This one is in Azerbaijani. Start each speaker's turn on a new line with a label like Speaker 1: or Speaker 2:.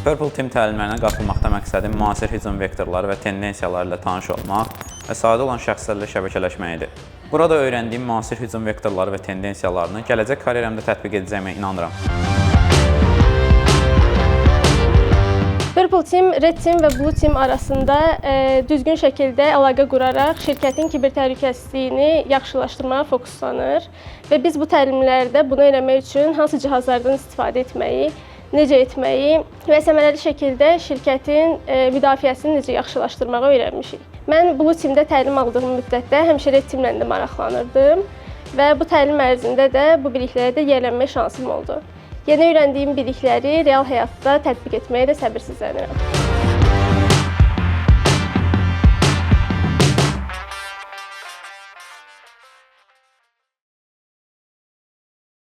Speaker 1: Purple Team təlimlərinə qatılmaqda məqsədim müasir hücum vektorları və tendensiyaları ilə tanış olmaq və sadə olan şəxslərlə şəbəkələşmək idi. Burada öyrəndiyim müasir hücum vektorları və tendensiyalarını gələcək karyeramda tətbiq edəcəyimə inanıram.
Speaker 2: Purple Team, Red Team və Blue Team arasında düzgün şəkildə əlaqə quraraq şirkətin kiber təhlükəsizliyini yaxşılaşdırmağa fokuslanır və biz bu təlimlərdə bunu eləmək üçün hansı cihazlardan istifadə etməyi, necə etməyi və səmərəli şəkildə şirkətin müdafiəsini necə yaxşılaşdırmağı öyrənmişik. Mən Blue Teamdə təlim aldığım müddətdə həmişə Red Teamlə də maraqlanırdım və bu təlim ərzində də bu biliklərə də yiyələnmə şansım oldu. Yeni öyrəndiyim bilikləri real həyatda tətbiq etməyə də səbirsizlənirəm.